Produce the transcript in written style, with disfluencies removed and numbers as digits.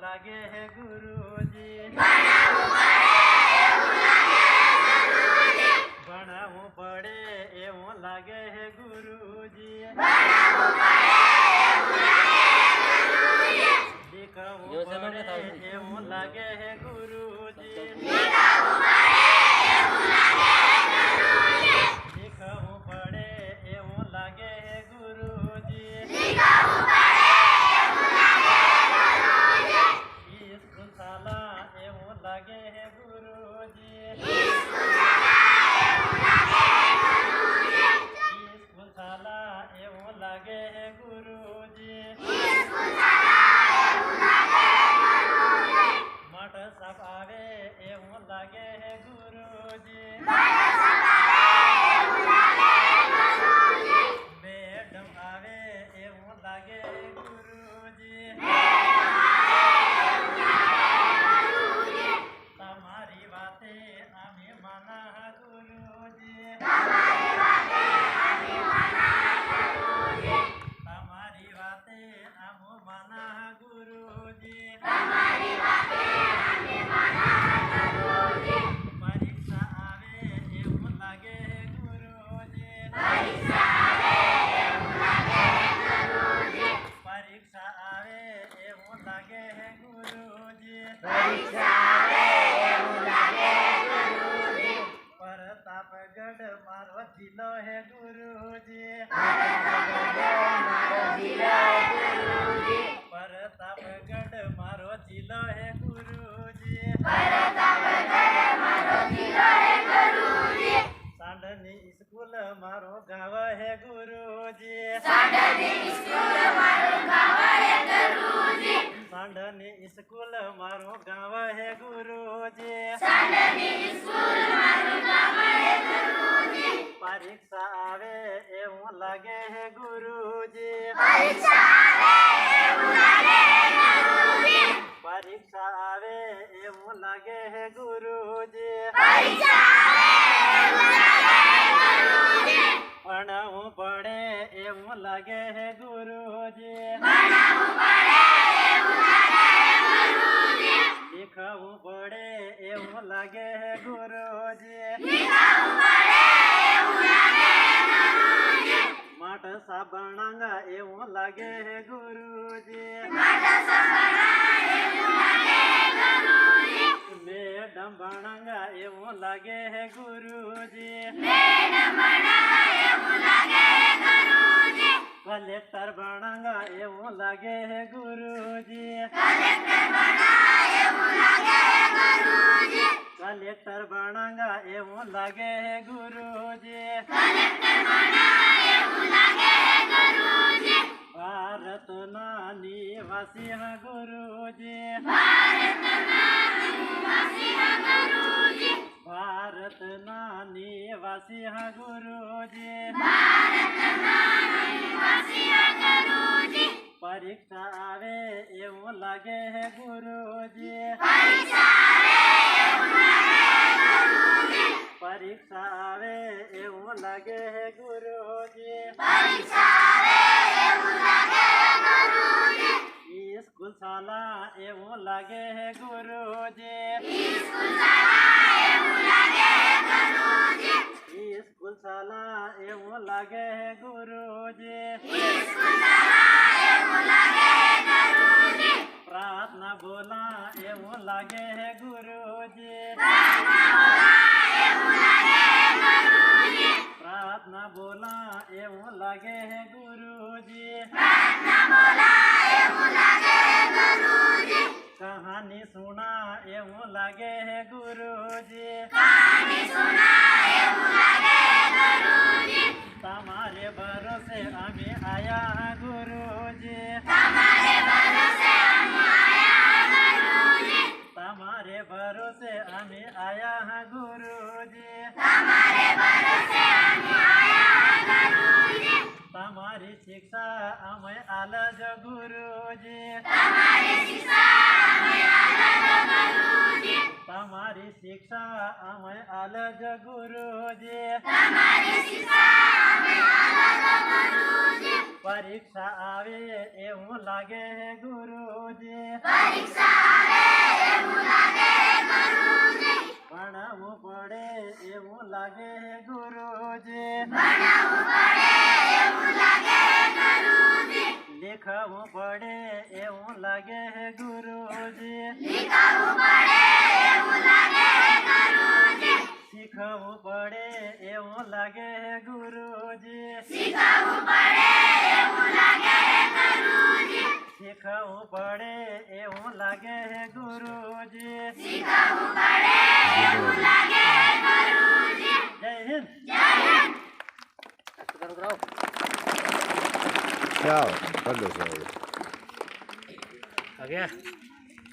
लागे है गुरुजी भणावू पड़े एवं लागे है गुरुजी लिखवू पड़े एवं लागे है गुरुजी लिखवू पड़े एवं लागे है गुरुजी स्कूल साला एवं लागे है गुरुजी स्कूल साला एवं लागे है गुरुजी मठ सब आवे एवं लागे है गुरुजी मैडम आवे एवं लागे है गुरुजी तमारी बातें आमी माना गुरुजी तमारी बातें आमो माना गुरुजी परीक्षा आवे एवं लागे गुरुजी परीक्षा आवे एवं लागे गुरुजी प्रतापगढ़ मारो जिलो है गुरुजी प्रतापगढ़ मारो जिलो है गुरुजी सांडनी स्कूल मारो गाँव है गुरुजी सांडनी स्कूल मारो गाँव है गुरुजी परीक्षा आवे एवं लागे है गुरुजी परीक्षा आवे एवं लागे है गुरुजी भणावू पड़े एवं लागे है गुरुजी लिखवू पड़े एवं लागे है गुरुजी मठ सा बनांगा एवं लागे है गुरुजी मैडम बनांगा एवं लागे है गुरुजी कलेक्टर बनांगा एवं लागे है गुरुजी कलेक्टर बनांगा एवं लागे है गुरुजी भारत ना निवासी है गुरुजी भारत ना निवासी है गुरुजी परीक्षा आवे एवं लागे है गुरुजी परीक्षा आवे एवं लागे है गुरुजी स्कूल साला एवं लागे है गुरुजी स्कूल साला एवं लागे है गुरुजी प्रार्थना बोला एवं लागे है गुरुजी प्रार्थना बोला एवं लागे है गुरुजी कहानी सुना एवं लागे है गुरुजी तमारे भरोसे आमी आया है गुरुजी तमारे भरोसे आमी आया है गुरुजी तमारी शिक्षा आमे आलज गुरुजी तमारी शिक्षा आमे आलज गुरुजी परीक्षा आवे एवं लागे गुरुजी હે ગુરુજી શીખવું પડે એવું લાગે હે ગુરુજી શીખવું પડે એવું લાગે હે ગુરુજી શીખવું પડે એવું લાગે હે ગુરુજી શીખવું પડે એવું લાગે હે ગુરુજી શીખવું પડે એવું લાગે હે ગુરુજી જય હિન્દ જય હિન્દ જાઓ કરી દો સાહેબ Okay.